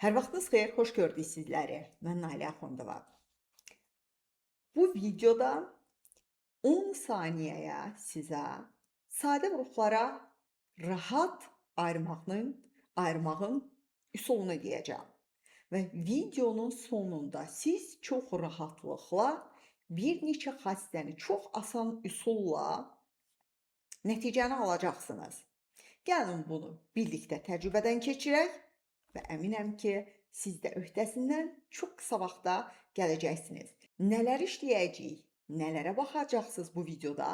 Hər vaxtınız xeyir, xoş gördük sizləri. Mən Nailə Axundova. Bu videoda 10 saniyəyə sizə sadə huruflara rahat ayırmağın üsulunu deyəcəm. Və videonun sonunda siz çox rahatlıqla bir neçə xassəni çox asan üsulla nəticəni alacaqsınız. Gəlin bunu birlikdə təcrübədən keçirək və əminəm ki, siz də öhdəsindən çox qısa vaxtda gələcəksiniz. Nələr işləyəcəyik, nələrə baxacaqsınız bu videoda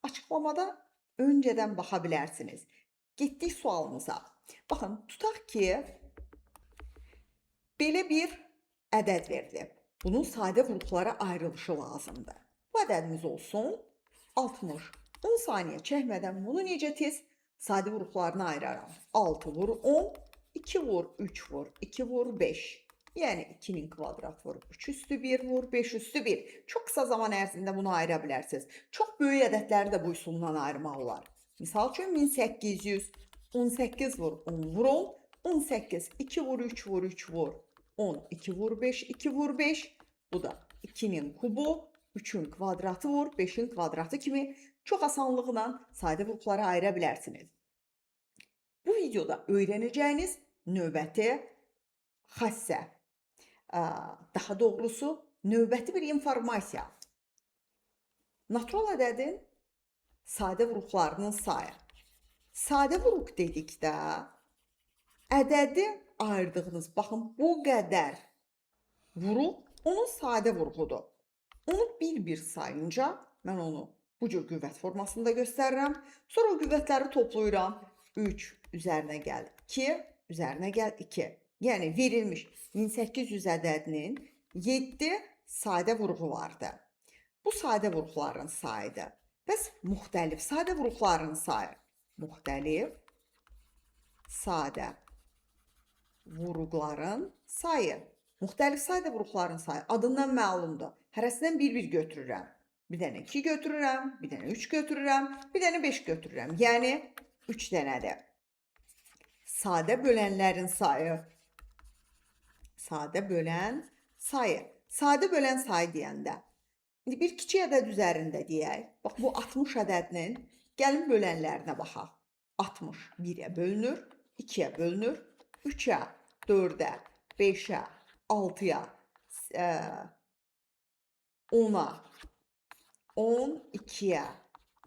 açıqlamada öncədən baxa bilərsiniz. Getdik sualımıza. Baxın, tutaq ki, belə bir ədəd verilib. Bunun sadə huruflara ayrılışı lazımdır. Bu ədədimiz olsun 60. 10 saniyə çəkmədən bunu necə tez sadə huruflarına ayıraram. 6 vur 10, 2 vur 3 vur, 2 vur 5. Yəni 2'nin kvadrat vur, 3 üstü 1 vur, 5 üstü 1. Çox qısa zaman ərzində bunu ayıra bilərsiniz. Çox böyük ədədləri də bu üsuldan ayırmaq olar. Misal üçün 1800, 18 vur 10 vur 10, 18, 2 vur 3 vur 3 vur, 10, 2 vur 5, 2 vur 5. Bu da 2'nin kubu, 3'ün kvadratı vur, 5'in kvadratı kimi çox asanlıqla sadə huruflara ayıra bilərsiniz. Bu videoda öyrənəcəyiniz növbəti xassə, daha doğrusu növbəti bir informasiya. Natural ədədin sadə huruflarının sayı. Sadə huruf dedikdə ədədi ayırdığınız, baxın bu qədər vuruf onun sadə vurufudur. Onu bir-bir sayınca mən onu bu cür qüvvət formasında göstərirəm. Sonra o qüvvətləri toplayıram. 3 üzərinə gəl 2, üzərinə gəl 2. Yəni verilmiş 1800 ədədinin 7 sadə vurufu vardı. Bu sadə vuruqların sayıdır. Bəs müxtəlif sadə vuruqların sayı. Müxtəlif sadə vuruqların sayı. Müxtəlif sadə vuruqların sayı adından məlumdur. Hərəsindən bir-bir götürürəm. Bir dənə 2 götürürəm, bir dənə 3 götürürəm, bir dənə 5 götürürəm. Yəni 3 dənədir. Sadə bölənlərin sayı. Sadə bölən sayı. Sadə bölən sayı deyəndə. İndi bir kiçik ədəd üzərində deyək. Bax, bu 60 ədədinin gəlin bölənlərinə baxaq. 60 1-ə bölünür, 2-yə bölünür, 3-ə, 4-ə, 5-ə, 6-ya, 10-a, 12-yə,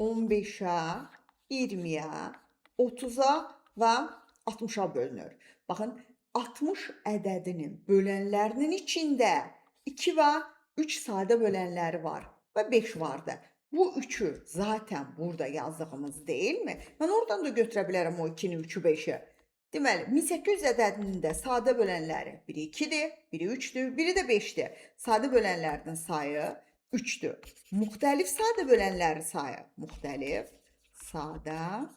15-ə, 20-yə, 30-a və 60-a bölünür. Baxın, 60 ədədinin bölənlərinin içində 2 və 3 sadə bölənləri var və 5 vardı. Bu 3'ü zaten burada yazdığımız değil mi? Mən oradan da götürə bilərəm o 2'ni, 3'ü, 5'i. Deməli, 1800 ədədinin də sadə bölənləri biri 2'dir, biri 3'dür, biri də 5'dir. Sadə bölənlərinin sayı 3'dür. Müxtəlif sadə bölənlərin sayı. Müxtəlif sadə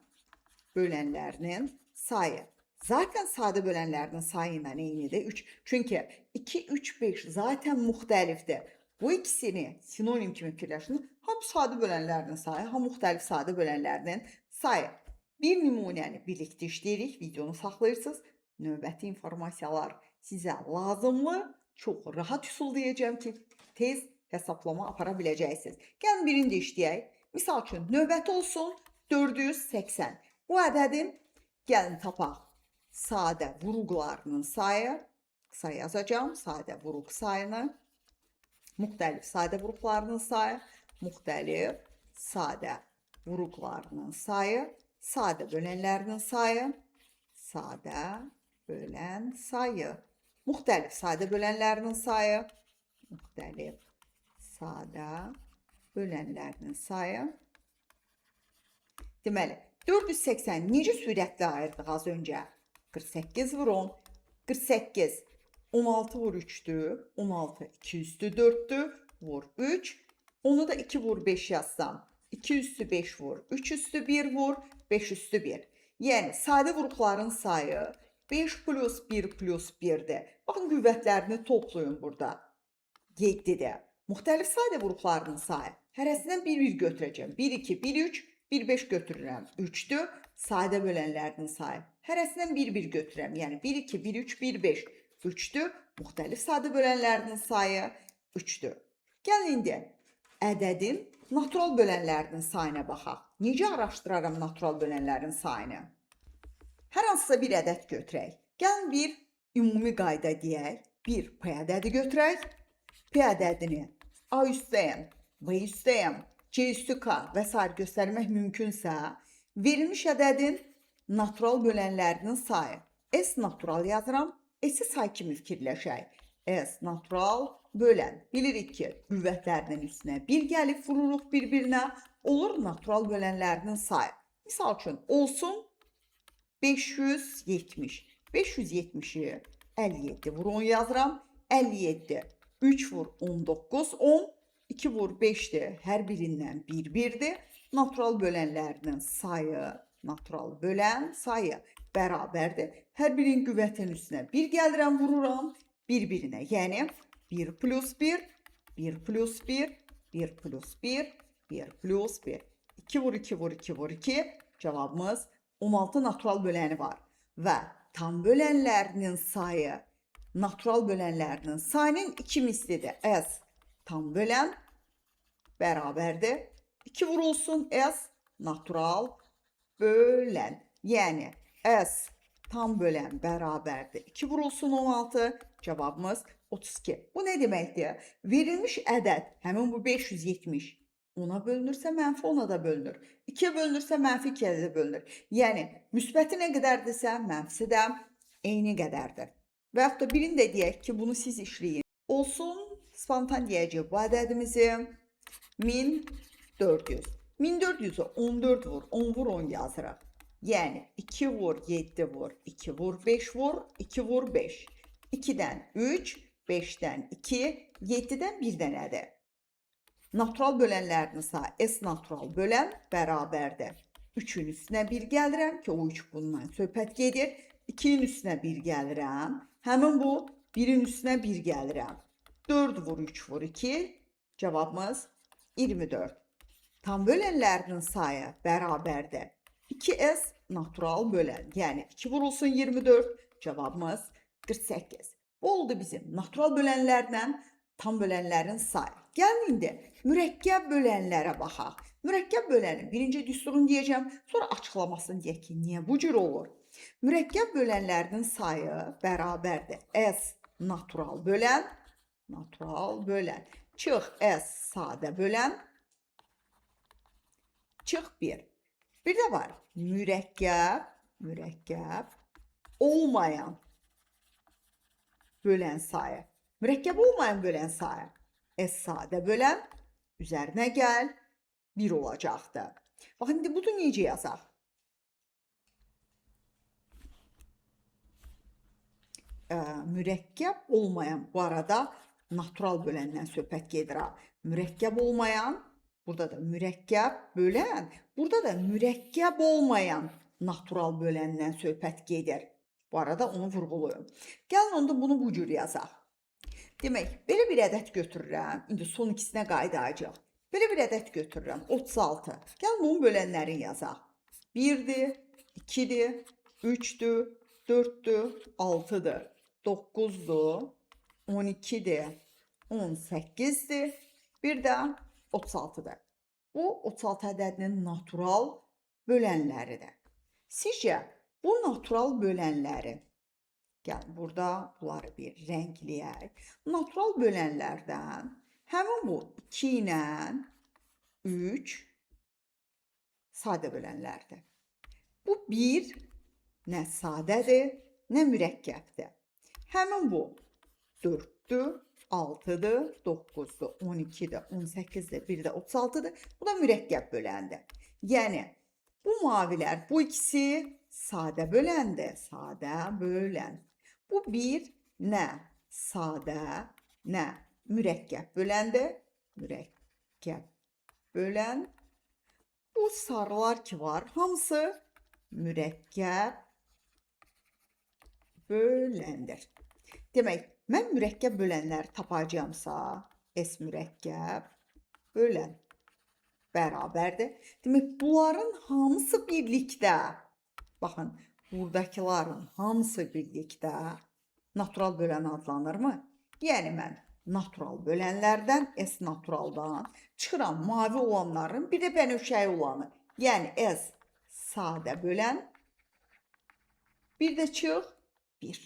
bölənlərinin sayı. Zaten sadə bölənlərinin sayı ilə eynidir 3. Çünki 2, 3, 5 zaten müxtəlifdir. Bu ikisini sinonim kimi fikirləşin. Ham sadə bölənlərinin sayı, ham müxtəlif sadə bölənlərinin sayı. Bir nümunəni birlikdə işləyirik, videonu saxlayırsınız. Növbəti informasiyalar sizə lazımlı, çox rahat üsul deyəcəm ki, tez hesablama apara biləcəksiniz. Gəlin birini də işləyək. Misal üçün, növbəti olsun 480. Bu ədədin gəlin tapaq. Sadə vuruqlarının sayı, qısa yazacağım, sadə vuruq sayını, müxtəlif sadə vuruqlarının sayı, müxtəlif sadə vuruqlarının sayı, sadə bölənlərinin sayı, sadə bölən sayı, müxtəlif sadə bölənlərinin sayı, müxtəlif sadə bölənlərinin sayı. Deməli, 480 necə sürətli ayırdıq az öncə? 48 vur 10, 48, 16 vur 3'dür, 16, 2 üstü 4'dür, vur 3, onu da 2 vur 5 yazsam, 2 üstü 5 vur, 3 üstü 1 vur, 5 üstü 1. Yəni, sadə vuruqların sayı 5 plus 1 plus 1'dir. Baxın, qüvvətlərini toplayın burada. 7'dir. Müxtəlif sadə vuruqlarının sayı. Hərəsindən bir-bir götürəcəm. 1, 2, 1, 3, 1, 5 götürürəm. 3'dür. Sadə bölənlərinin sayı. Hərəsindən bir-bir götürürəm. Yəni 1, 2, 1, 3, 1, 5. 3-dür. Müxtəlif sadə bölənlərinin sayı 3-dür. Gəlin indi ədədin natural bölənlərinin sayına baxaq. Necə araşdıraram natural bölənlərin sayını? Hər hansısa bir ədəd götürək. Gəlin bir ümumi qayda deyək. Bir P ədədi götürək. P ədədini A üstəyəm, B üstəyəm, C üstü K və s. göstərmək mümkünsə, verilmiş ədədin natural bölənlərinin sayı. S natural yazıram, S-i say kimi fikirləşək. S natural bölən. Bilirik ki, qüvvətlərinin üstünə 1 gəlib vururuq bir-birinə, olur natural bölənlərinin sayı. Misal üçün, olsun 570. 570'i 57 vur 10 yazıram. 57, 3 vur 19, 10, 2 vur 5'dir. Hər birindən 1-1'dir. Natural bölənlərinin sayı, natural bölən sayı bərabərdir. Hər birinin qüvvətin üstünə 1 gəlirəm, vururam bir-birinə. Yəni 1 plus 1, 1 plus 1, 1 plus 1, 1 plus 1. 2 vur 2 vur 2 vur 2. Cavabımız 16 natural böləni var. Və tam bölənlərinin sayı natural bölənlərinin sayının 2 mislidir. S tam bölən bərabərdir. 2 vurulsun S natural bölən. Yəni S tam bölən bərabərdir. 2 vurulsun 16. Cavabımız 32. Bu nə deməkdir? Verilmiş ədəd, həmin bu 570 10'a bölünürsə mənfi 10'a da bölünür. 2'ye bölünürsə mənfi 2'ye də bölünür. Yəni müsbəti nə qədərdirsə, mənfisi də eyni qədərdir. Və yaxud da birini də deyək ki, bunu siz işləyin. Olsun, spontan deyəcək bu ədədimizi 1400. 1400'ü 14 vur, 10 vur 10 yazırıq. Yəni 2 vur 7 vur, 2 vur 5 vur, 2 vur 5. 2'dən 3, 5'dən 2, 7'dən 1 dənədir. Natural bölənlərinin sayı S natural bölən bərabərdir. 3'ün üstünə 1 gəlirəm ki, o 3 bundan söhbət gedir. 2'nin üstünə 1 gəlirəm. Həmin bu 1'in üstünə 1 gəlirəm. 4 vur 3 vur 2. Cavabımız 24. Tam bölənlərinin sayı bərabərdir. 2S natural bölən. Yəni 2 vurulsun 24. Cavabımız 48. Bu oldu bizim natural bölənlərlə tam bölənlərin sayı. Gəlin indi mürəkkəb bölənlərə baxaq. Mürəkkəb bölənin birinci düsturunu deyəcəm, sonra açıqlamasını deyək ki, niyə bu cür olur? Mürəkkəb bölənlərinin sayı bərabərdir. S natural bölən, çıx S sadə bölən, çıx 1. Bir də var mürəkkəb olmayan bölən sayı. Mürəkkəb olmayan bölən sayı. S sadə bölən, üzərinə gəl, 1 olacaqdır. Baxın, indi bunu necə yazaq? Mürəkkəb olmayan, bu arada natural böləndən söhbət gedir. Mürəkkəb olmayan, burada da mürəkkəb bölən, burada da mürəkkəb olmayan natural böləndən söhbət gedir. Bu arada onu vurğuluyum. Gəlin onda bunu bu cür yazaq. Demək, belə bir ədəd götürürəm. İndi son ikisinə qayıdacaq. Belə bir ədəd götürürəm. 36. Gəlin bunun bölənlərini yazaq. 1'dir, 2'dir, 3'dür, 4'dür, 6'dır, 9'dur, 12'dir, 18'dir, bir də 36'dır. Bu 36 ədədinin natural bölənləridir. Sizcə bu natural bölənləri, gəl burada bunları bir rəngləyək. Natural bölənlərdən həmin bu 2 ilə 3 sadə bölənlərdir. Bu 1 nə sadədir, nə mürəkkəbdir. Həmin bu 4'dür, 6'dır, 9'dur, 12'dir, 18'dir, bir də 36'dır. Bu da mürəkkəb böləndir. Yəni bu mavilər, bu ikisi sadə böləndir, sadə bölən. Bu bir nə sadə, nə mürəkkəb böləndir, mürəkkəb bölən. Bu sarılar ki var, hamısı mürəkkəb böləndir. Demək, mən mürəkkəb bölənləri tapacağımsa, S mürəkkəb bölən bərabərdir. Demək, bunların hamısı birlikdə, baxın, buradakiların hamısı birlikdə natural bölən adlanırmı? Yəni mən natural bölənlərdən, S naturaldan çıxıram mavi olanların, bir də bənövşəyi olanı. Yəni S sadə bölən, bir də çıx 1.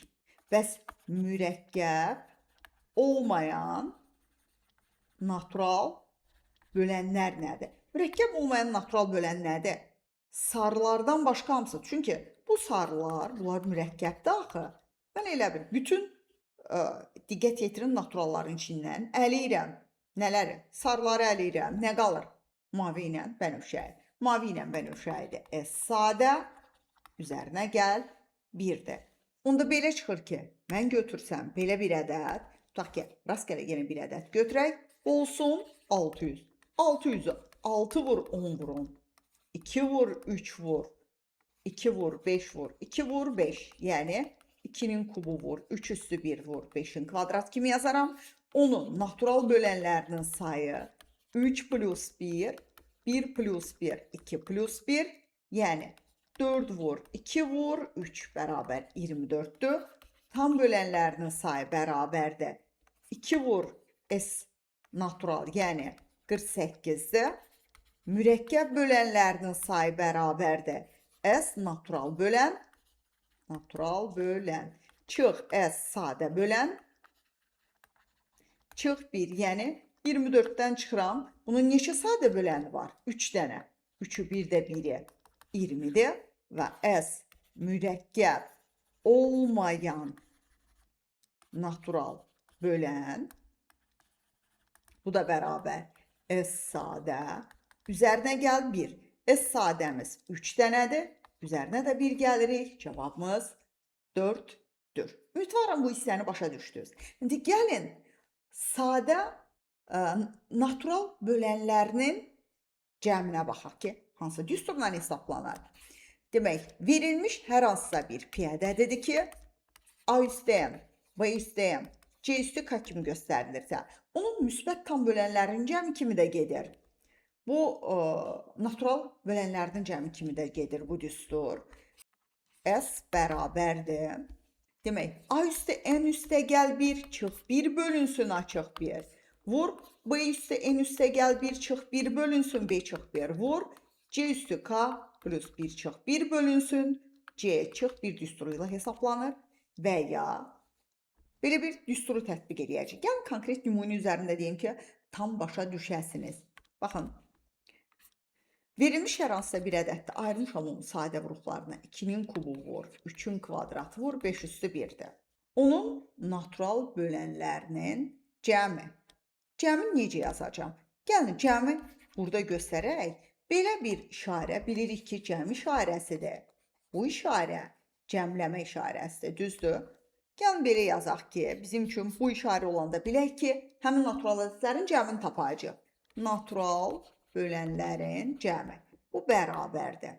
Bəs mürəkkəb olmayan natural bölənlər nədir? Mürəkkəb olmayan natural bölən nədir? Sarılardan başqa hamısı. Çünki bu sarılar, bunlar mürəkkəbdir axı. Mən elə bil, bütün diqqət yetirin naturalların içindən əliyirəm. Nələri? Sarıları əliyirəm. Nə qalır? Mavi ilə bənövşəyi. Mavi ilə bənövşəyidir. Sadə, üzərinə gəl, 1-dir. Onda belə çıxır ki, mən götürsəm belə bir ədəd, tutaq ki, rastgele yeni bir ədəd götürək, olsun 600. 600'ü 6 vur, 10 vur 10. 2 vur, 3 vur. 2 vur, 5 vur. 2 vur, 5. Yəni 2'nin kubu vur. 3 üstü 1 vur. 5'in kvadrat kimi yazaram. Onun natural bölənlərinin sayı 3 plus 1, 1 plus 1, 2 plus 1. Yəni 4 vur, 2 vur, 3 bərabər 24'dür. Tam bölənlərinin sayı bərabərdir. 2 vur S natural, yəni 48'dir. Mürəkkəb bölənlərinin sayı bərabərdir. S natural bölən, çıx S sadə bölən, çıx 1, yəni 24'dən çıxıram. Bunun neçə sadə böləni var? 3 dənə. 3'ü 1 də 1'i 20'dir və S mürəkkəb olmayan natural bölən, bu da bərabər S sadə, üzərinə gəl 1. S sadəmiz 3 dənədir, üzərinə də 1 gəlirik, cavabımız 4'dür. Ümidvarım bu hissəni başa düşdünüz. İndi gəlin sadə natural bölənlərinin cəminə baxaq ki, hansı düsturla hesablanır. Demək, verilmiş hər hansısa bir pi ədədidir ki, A üstə M, B üstə M, C üstü K kimi göstərilirsə, onun müsbət tam bölənlərinin cəmi kimi də gedir. Bu natural bölənlərinin cəmi kimi də gedir bu düstur. S bərabərdir. Demək, A üstə N üstə gəl 1, çıx 1 bölünsün A çıx 1. Vur, B üstə N üstə gəl 1, çıx 1 bölünsün B çıx 1. Vur, C üstü K plus 1 çıx 1 bölünsün C çıx 1 düsturu ilə hesablanır və ya belə bir düsturu tətbiq edəcək. Yəni konkret nümunə üzərində deyim ki, tam başa düşəsiniz. Baxın, verilmiş hər hansısa bir ədəddə ayrılmışam onun sadə vuruqlarına. 2'nin kubu vur, 3'ün kvadratı vur, 5 üstü 1'dir. Onun natural bölənlərinin cəmi. Cəmi necə yazacağım? Gəlin, cəmi burada göstərək. Belə bir işarə bilirik ki, cəm işarəsidir. Bu işarə cəmləmə işarəsidir, düzdür? Gəlin belə yazaq ki, bizim üçün bu işarə olanda bilək ki, həmin natural ədədlərin cəmini tapacaq. Natural bölənlərin cəmi. Bu bərabərdir.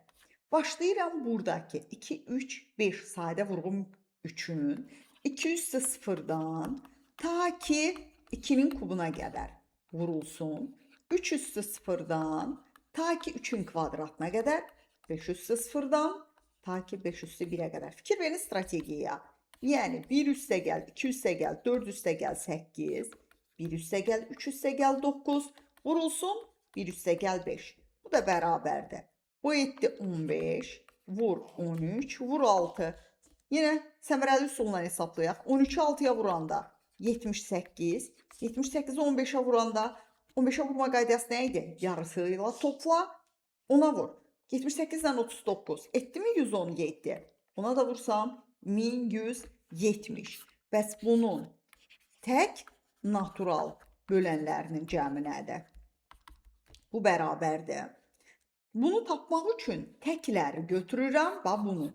Başlayıram buradakı 2, 3, 5 sadə vurğum üçün 2 üstü 0'dan ta ki 2'nin kubuna qədər vurulsun. 3 üstü 0'dan ta ki 3'ün kvadratına qədər, 5 üstü 0'dan ta ki 5 üstü 1'ə qədər. Fikir verin strategiyaya. Yəni 1 üstə gəl, 2 üstə gəl, 4 üstə gəl 8, 1 üstə gəl, 3 üstə gəl 9, vurulsun 1 üstə gəl 5. Bu da bərabərdir. Bu etdi 15, vur 13, vur 6. Yenə səmərəli üsulla hesablayaq. 13'ü 6'ya vuranda 78, 78'i 15'ə vuranda 15'ə vurma qaydası nə idi? Yarısıyla topla, ona vur. 78 ilə 39 etdi mi 117? Ona da vursam 1170. Bəs bunun tək natural bölənlərinin cəmi nədir? Bu bərabərdir. Bunu tapmaq üçün təkləri götürürəm və bunu.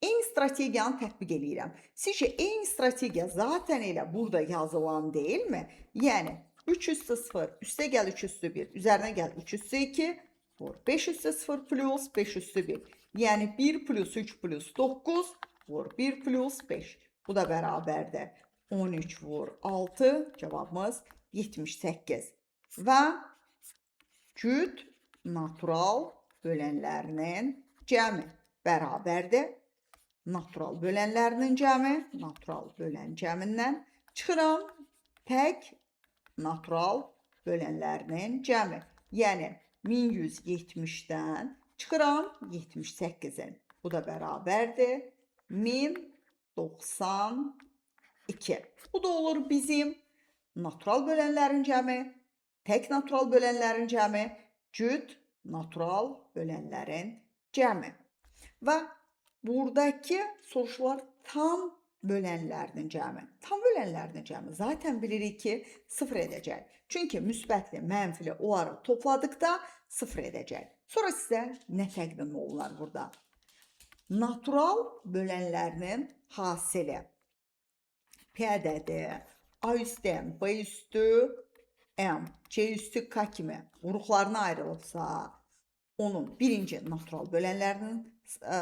Eyni strategiyanı tətbiq edirəm. Sizcə eyni strategiya zaten elə burada yazılan deyil mi? Yəni 3 üstü 0, üstə gəl 3 üstü 1, üzərinə gəl 3 üstü 2, vur 5 üstü 0 plus 5 üstü 1. Yəni 1 plus 3 plus 9, vur 1 plus 5. Bu da bərabərdir. 13 vur 6, cavabımız 78. Və cüt natural bölənlərinin cəmi bərabərdir. natural bölənlərinin cəmi, natural bölən cəmindən çıxıram tək natural bölənlərinin cəmi. Yəni 1170-dən çıxıram 78-in. Bu da bərabərdir 1092. Bu da olur bizim natural bölənlərin cəmi, tək natural bölənlərin cəmi, cüt natural bölənlərin cəmi. Və buradakı soruşular tam bölənlərinin cəmi. Tam bölənlərinin cəmi zaten bilirik ki, sıfır edəcək. Çünki müsbətli, mənfili onları topladıqda sıfır edəcək. Sonra sizə nə təqdim olunur burada? Natural bölənlərinin hasili. P ədədi A üstü M, B üstü M, C üstü K kimi vuruqlarına ayrılırsa, onun birinci natural bölənlərinin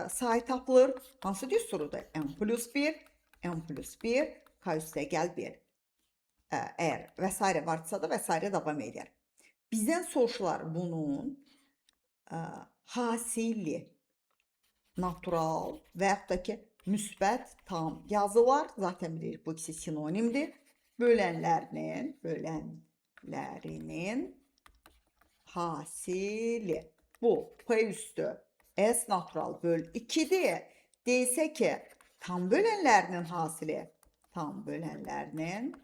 sayı tapılır. Hansı düsturudur? M plus 1, M plus 1, K üstə gəl 1. Əgər və s. varsa da və s. davam edir. Bizdən soruşular bunun hasili, natural və yaxud da ki, müsbət tam yazılar. Zaten bilirik bu ikisi sinonimdir. Bölənlərinin hasili. Bu P üstü S natural böl 2'dir. Deyilsə ki, tam bölənlərinin hasili. Tam bölənlərinin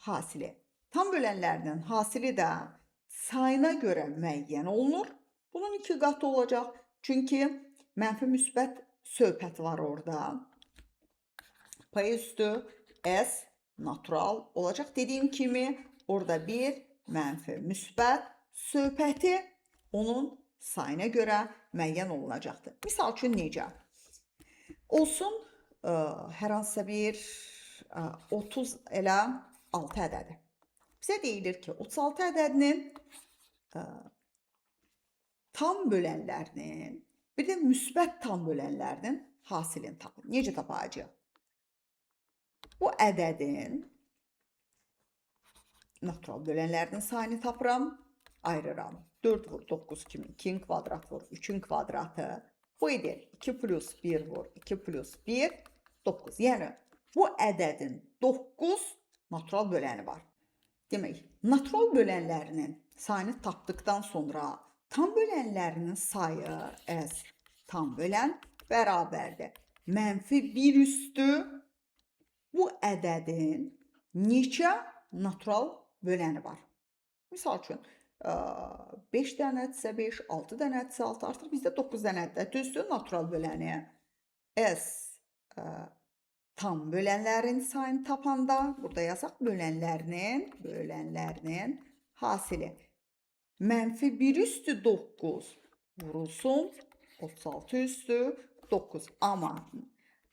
hasili. Tam bölənlərinin hasili də sayına görə müəyyən olunur. Bunun 2 qatı olacaq. Çünki mənfi müsbət söhbəti var orada. P üstü S natural olacaq. Dediyim kimi orada bir mənfi müsbət söhbəti onun sayına görə müəyyən olunacaqdır. Misal üçün necə? Olsun hər hansısa bir 30 elə 6 ədədi. Bizə deyilir ki, 36 ədədinin tam bölənlərinin, bir də müsbət tam bölənlərinin hasilini tapın. Necə tapacağıq? Bu ədədin natural bölənlərinin sayını tapıram, ayırıram. 4 vur 9 kimi 2'nin kvadrat vur 3'ün kvadratı. Bu edir 2 plus 1 vur 2 plus 1 9. Yəni bu ədədin 9 natural böləni var. Demək, natural bölənlərinin sayını tapdıqdan sonra tam bölənlərinin sayı S tam bölən bərabərdir. Mənfi 1 üstü bu ədədin neçə natural böləni var? Misal üçün 5 dənədirsə 5, 6 dənədirsə 6, artıq bizdə 9 dənədir. Düzdür, natural böləni S tam bölənlərin sayını tapanda, burada yazaq bölənlərinin hasili. Mənfi 1 üstü 9 vurulsun 36 üstü 9. Amma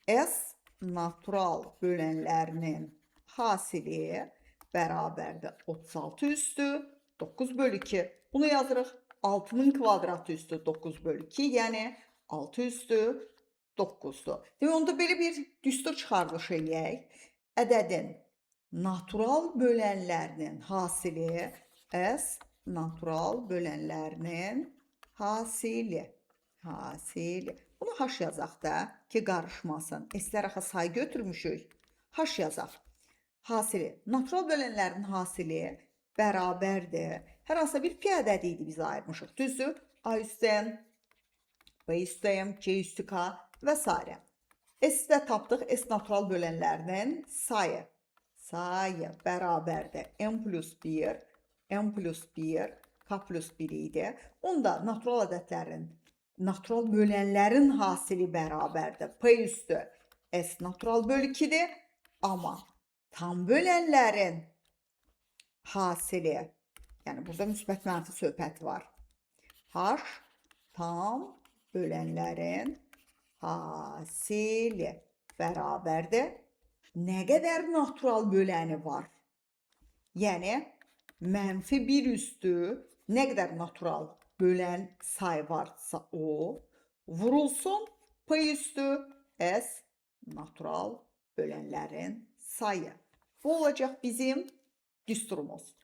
S natural bölənlərinin hasili bərabərdir 36 üstü 9 bölü 2. Bunu yazırıq 6'nın kvadratı üstü 9 bölü 2. Yəni 6 üstü 9'dur. Demək, onda belə bir düstur çıxarılış eləyək. Ədədin natural bölənlərinin hasili S natural bölənlərinin hasili. Bunu H yazaq da ki, qarışmasın. S-lər axı sayı götürmüşük. H yazaq. Hasili. Natural bölənlərin hasili bərabərdir. Hər hansı bir pi ədədi idi biz ayırmışıq. Düzdür? A üstü M, B üstü M, C üstü K və s. S-də tapdıq. S natural bölənlərinin sayı. Sayı bərabərdir. M plus 1, M plus 1, K plus 1 idi. Onda natural ədədlərin, natural bölənlərin hasili bərabərdir. P üstü S natural böl 2'dir. Amma tam bölənlərin hasili, yəni burada müsbət mənfi söhbəti var. H tam bölənlərin hasili bərabərdir. Nə qədər natural böləni var? Yəni mənfi 1 üstü nə qədər natural bölən sayı varsa o vurulsun P üstü S natural bölənlərin sayı. Bu olacaq bizim düsturumuz.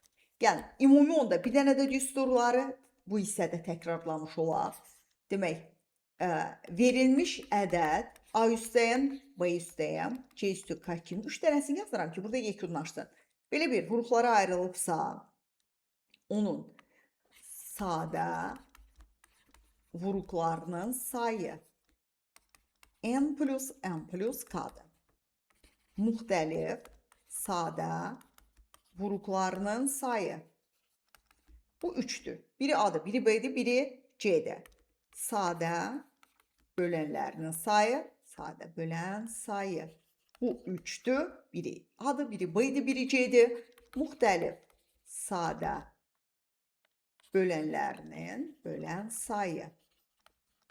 Yəni, ümumi onda bir dənə də düsturları bu hissədə təkrarlamış olar. Demək, verilmiş ədəd A üstəyəm, B üstəyəm, C üstü K kimi 3 dənəsini yazıram ki, burada yekunlaşsın. Belə bir qruplara ayrılıbsa, onun sadə vuruqlarının sayı n plus n plus k-dır. Müxtəlif sadə vuruqlarının sayı. Bu 3'tür. Biri A'dır, biri B'dir, biri C'dir. Sadə bölənlərinin sayı, sadə bölən sayı. Bu 3'tür. Biri A'dır, biri B'dir, biri C'dir. Müxtəlif sadə bölənlərinin bölən sayı.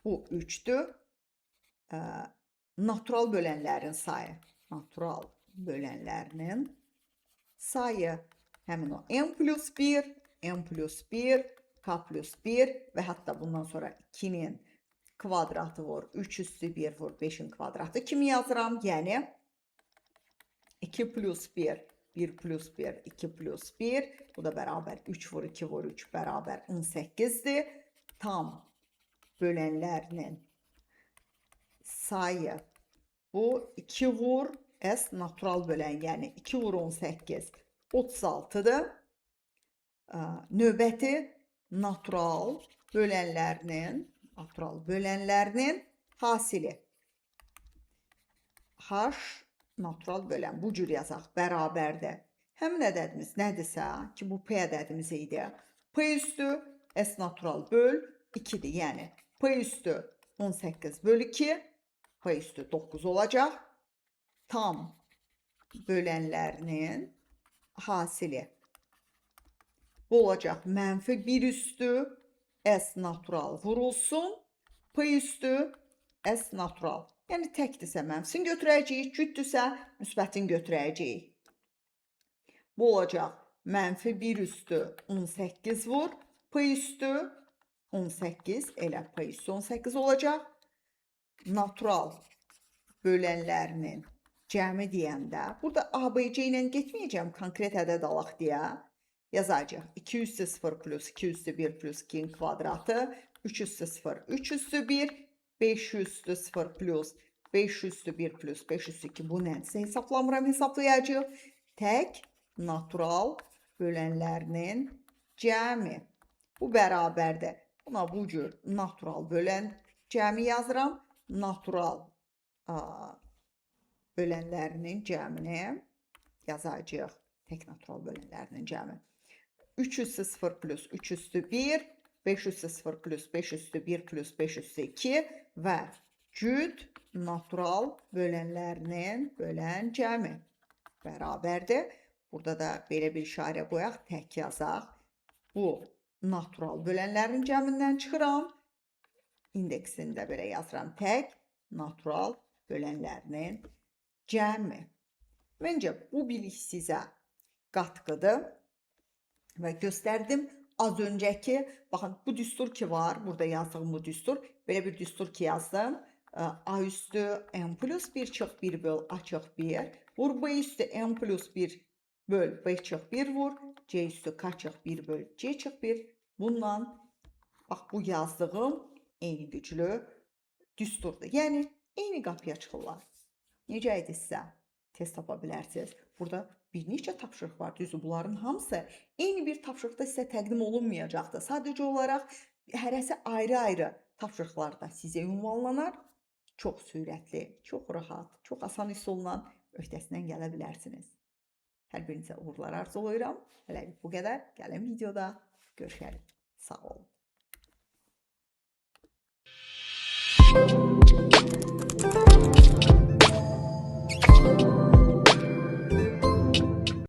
Bu 3'tür. Natural bölənlərin sayı. Natural bölənlərinin sayı. Həmin o n plus 1, n plus 1, k plus 1 və hətta bundan sonra 2'nin kvadratı vur, 3 üstü 1 vur, 5'in kvadratı kimi yazıram. Yəni 2 plus 1, 1 plus 1, 2 plus 1. Bu da bərabər 3 vur 2 vur 3 bərabər 18'dir. Tam bölənlərinin sayı. Bu 2 vur S natural bölən, yəni 2 vur 18, 36'dır. Növbəti natural bölənlərinin hasili. H natural bölən bu cür yazaq, bərabərdir. Həmin ədədimiz nədirsə ki, bu P ədədimiz idi. P üstü S natural böl 2'dir. Yəni P üstü 18 böl 2, P üstü 9 olacaq. Tam bölənlərinin hasili. Bu olacaq mənfi 1 üstü S natural vurulsun, P üstü S natural. Yəni təkdirsə mənfisini götürəcəyik, cüddürsə müsbətin götürəcəyik. Bu olacaq mənfi 1 üstü 18 vur, P üstü 18, elə P üstü 18 olacaq. Natural bölənlərinin cəmi deyəndə, burada ABC ilə getməyəcəm, konkret ədəd alaq deyə. Yazacaq 2 üstü 0 plus 2 üstü 1 plus 2'nin kvadratı, 3 üstü 0, 3 üstü 1, 5 üstü 0 plus 5 üstü 1 plus 5 üstü 2. Bu nədirsə hesablamıram, hesablayacaq. Tək natural bölənlərinin cəmi. Bu bərabərdir. Buna bu cür natural bölən cəmi yazıram. Natural bölənlərinin cəmini yazacaq. Tək natural bölənlərinin cəmi. 3 üstü 0 plus 3 üstü 1, 5 üstü 0 plus 5 üstü 1 plus 5 üstü 2 və cüt natural bölənlərinin bölən cəmi bərabərdir. Burada da belə bir işarə qoyaq, tək yazaq. Bu natural bölənlərin cəmindən çıxıram. İndeksini də belə yazıram, tək natural bölənlərinin cəmi. Məncə bu bilik sizə qatqıdır və göstərdim. Az öncəki, baxın bu düstur ki var, burada yazdığım bu düstur, belə bir düstur ki yazdım. A üstü n plus 1 çıx 1 böl A çıx 1, vur B üstü n plus 1 böl B çıx 1 vur, C üstü K çıx 1 böl C çıx 1. Bundan, bax bu yazdığım eyni güclü düsturdur. Yəni, eyni qapıya çıxırlar. Necə edirsə, tez tapa bilərsiniz. Burada bir neçə tapşırıq var. Düzdür, bunların hamısı eyni bir tapşırıqda sizə təqdim olunmayacaqdır. Sadəcə olaraq hərəsi ayrı-ayrı tapşırıqlarda sizə ünvanlanar. Çox sürətli, çox rahat, çox asan üsulla öhdəsindən gələ bilərsiniz. Hər birinizə uğurlar arzulayıram. Hələlik bu qədər. Gəlin videoda görüşərik. Sağ olun.